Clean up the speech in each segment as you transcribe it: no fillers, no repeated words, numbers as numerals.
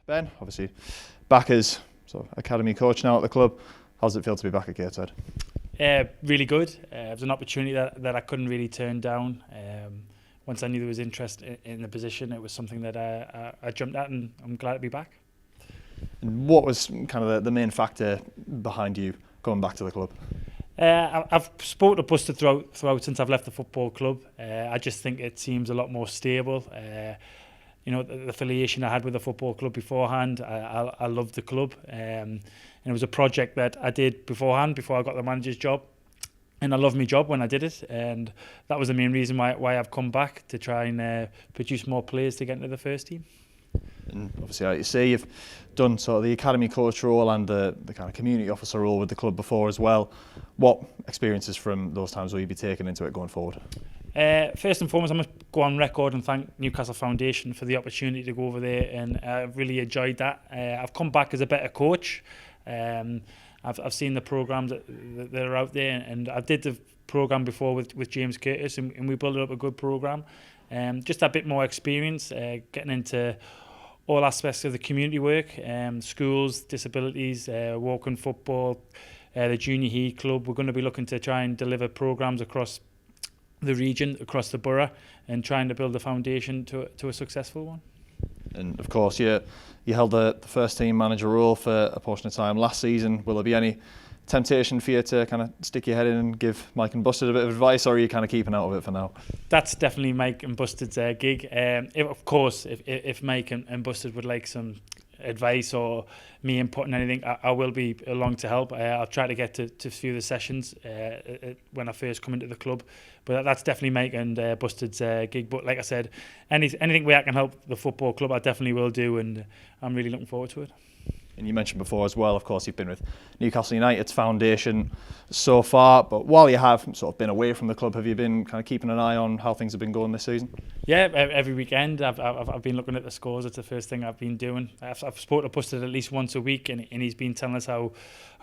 Ben, obviously back as sort of academy coach now at the club. How does it feel to be back at Gateshead? Really good. It was an opportunity that I couldn't really turn down. Once I knew there was interest in the position, it was something that I jumped at, and I'm glad to be back. And what was kind of the main factor behind you going back to the club? I've spoken to Buster throughout since I've left the football club. I just think it seems a lot more stable. The affiliation I had with the football club beforehand, I loved the club. And it was a project that I did beforehand, before I got the manager's job. And I loved my job when I did it. And that was the main reason why I've come back, to try and produce more players to get into the first team. And obviously, like you say, you've done sort of the academy coach role and the kind of community officer role with the club before as well. What experiences from those times will you be taking into it going forward? First and foremost, I must go on record and thank Newcastle Foundation for the opportunity to go over there, and I really enjoyed that. I've come back as a better coach. I've seen the programmes that are out there, and I did the programme before with James Curtis, and we built up a good programme. Just a bit more experience, getting into all aspects of the community work, schools, disabilities, walking football, the junior heat club. We're going to be looking to try and deliver programmes across the region, across the borough, and trying to build a foundation to a successful one. And of course, you held the first team manager role for a portion of time last season. Will there be any temptation for you to kind of stick your head in and give Mike and Busted a bit of advice, or are you kind of keeping out of it for now? That's definitely Mike and Busted's gig. If Mike and Busted would like some advice or me inputting anything, I will be along to help. I'll try to get to a few of the sessions when I first come into the club, but that's definitely Mike and Busted's gig. But like I said, anything where I can help the football club, I definitely will do, and I'm really looking forward to it. And you mentioned before as well, of course, you've been with Newcastle United's foundation so far, but while you have sort of been away from the club, have you been kind of keeping an eye on how things have been going this season? Yeah, every weekend I've been looking at the scores. It's the first thing I've been doing. I've spoken to Busted at least once a week, and he's been telling us how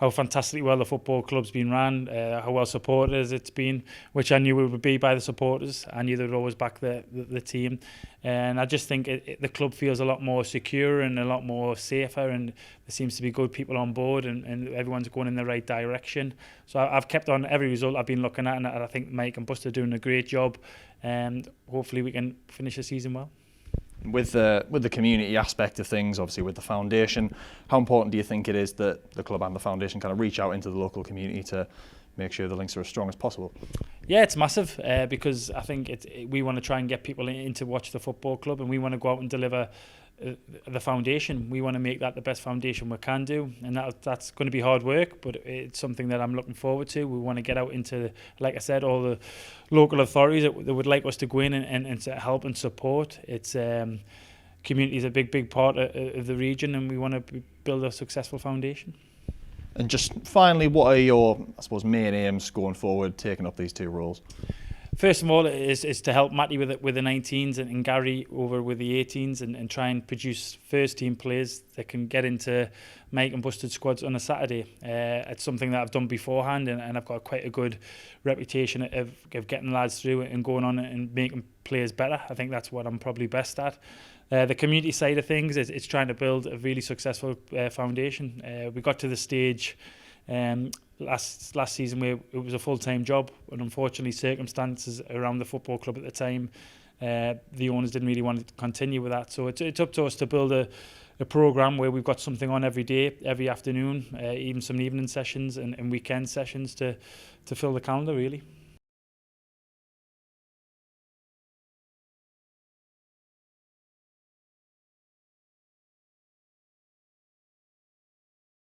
fantastically well the football club's been ran, how well supported it's been, which I knew it would be by the supporters. I knew they would always back the team, and I just think the club feels a lot more secure and a lot more safer, and there seems to be good people on board, and everyone's going in the right direction. So I've kept on every result I've been looking at, and I think Mike and Buster are doing a great job, and hopefully we can finish the season well. With the community aspect of things, obviously with the foundation, how important do you think it is that the club and the foundation kind of reach out into the local community to make sure the links are as strong as possible? Yeah, it's massive because I think we want to try and get people in to watch the football club, and we want to go out and deliver the foundation. We want to make that the best foundation we can do, and that's going to be hard work, but it's something that I'm looking forward to. We want to get out into, like I said, all the local authorities that would like us to go in and to help and support. It's community is a big part of the region, and we want to build a successful foundation. And just finally, what are your, I suppose, main aims going forward, taking up these two roles? First of all, is to help Matty with the 19s and Gary over with the 18s, and try and produce first team players that can get into Mike and Busted squads on a Saturday. It's something that I've done beforehand, and I've got quite a good reputation of getting lads through and going on and making players better. I think that's what I'm probably best at. The community side of things is trying to build a really successful foundation. We got to the stage last season where it was a full-time job, and unfortunately circumstances around the football club at the time, the owners didn't really want to continue with that. So it's up to us to build a programme where we've got something on every day, every afternoon, even some evening sessions and weekend sessions to fill the calendar really.